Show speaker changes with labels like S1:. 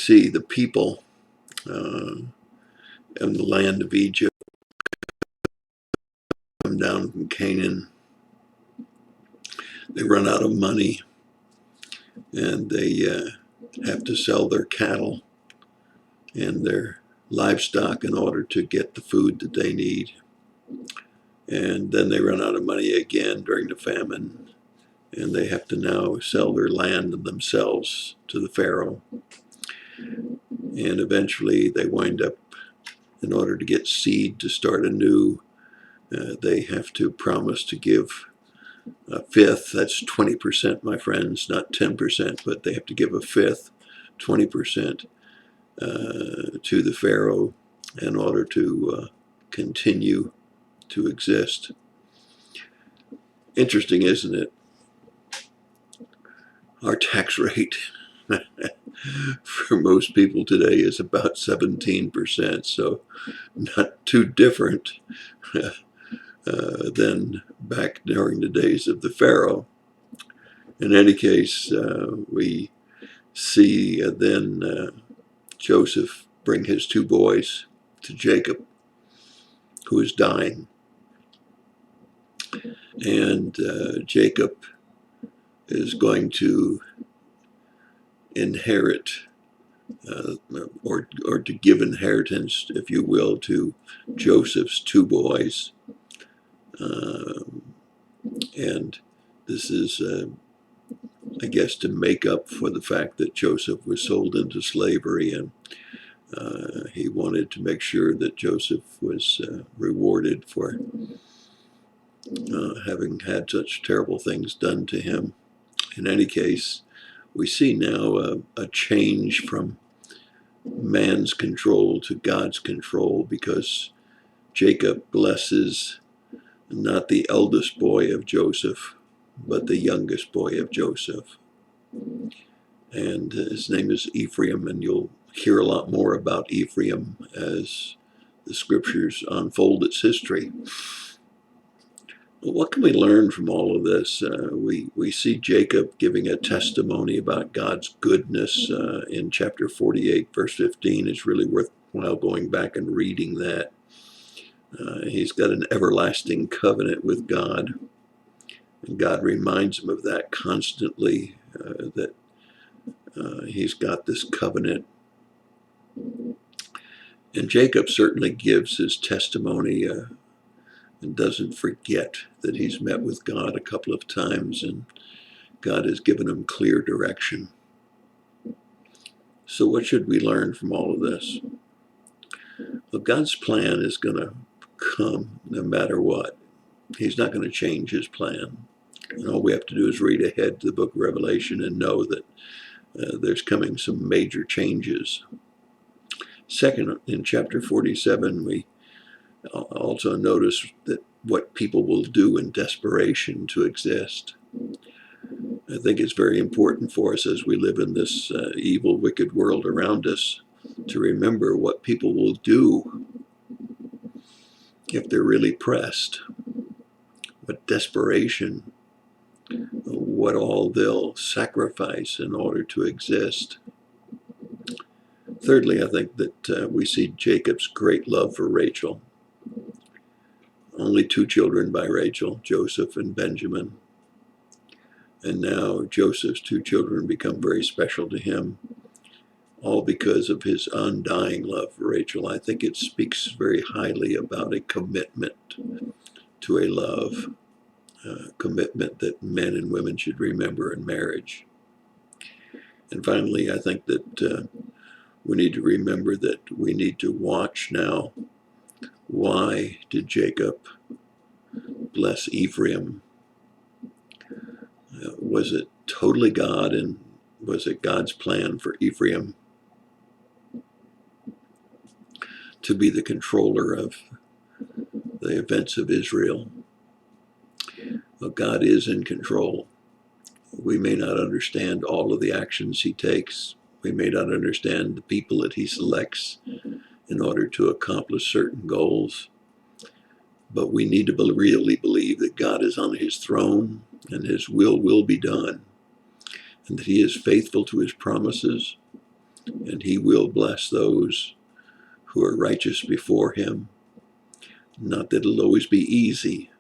S1: see the people in the land of Egypt come down from Canaan. They run out of money, and they have to sell their cattle and their livestock in order to get the food that they need. And then they run out of money again during the famine, and they have to now sell their land and themselves to the Pharaoh. And eventually they wind up, in order to get seed to start anew, they have to promise to give a fifth. That's 20%, my friends, not 10%, but they have to give a fifth, 20%, to the Pharaoh in order to continue to exist. Interesting, isn't it? Our tax rate for most people today is about 17%, so not too different than back during the days of the Pharaoh. In any case, we see then Joseph bring his two boys to Jacob, who is dying. And Jacob is going to inherit, or to give inheritance, if you will, to Joseph's two boys. And this is, I guess, to make up for the fact that Joseph was sold into slavery, and he wanted to make sure that Joseph was rewarded for having had such terrible things done to him. In any case, we see now a change from man's control to God's control, because Jacob blesses not the eldest boy of Joseph, but the youngest boy of Joseph. And his name is Ephraim, and you'll hear a lot more about Ephraim as the scriptures unfold its history. What can we learn from all of this? We see Jacob giving a testimony about God's goodness in chapter 48, verse 15. It's really worthwhile going back and reading that. He's got an everlasting covenant with God, and God reminds him of that constantly, that he's got this covenant. And Jacob certainly gives his testimony and doesn't forget that he's met with God a couple of times, and God has given him clear direction. So what should we learn from all of this? Well, God's plan is going to come no matter what. He's not going to change his plan. And all we have to do is read ahead to the book of Revelation and know that there's coming some major changes. Second, in chapter 47, we also notice that what people will do in desperation to exist. I think it's very important for us as we live in this evil, wicked world around us to remember what people will do if they're really pressed, what desperation, what all they'll sacrifice in order to exist. Thirdly, I think that we see Jacob's great love for Rachel. Only two children by Rachel, Joseph and Benjamin. And now Joseph's two children become very special to him, all because of his undying love for Rachel. I think it speaks very highly about a commitment to a love, commitment that men and women should remember in marriage. And finally, I think that we need to remember that we need to watch now. Why did Jacob bless Ephraim? Was it totally God, and was it God's plan for Ephraim to be the controller of the events of Israel? Well, God is in control. We may not understand all of the actions he takes. We may not understand the people that he selects in order to accomplish certain goals. But we need to really believe that God is on his throne and his will be done, and that he is faithful to his promises, and he will bless those who are righteous before him. Not that it'll always be easy,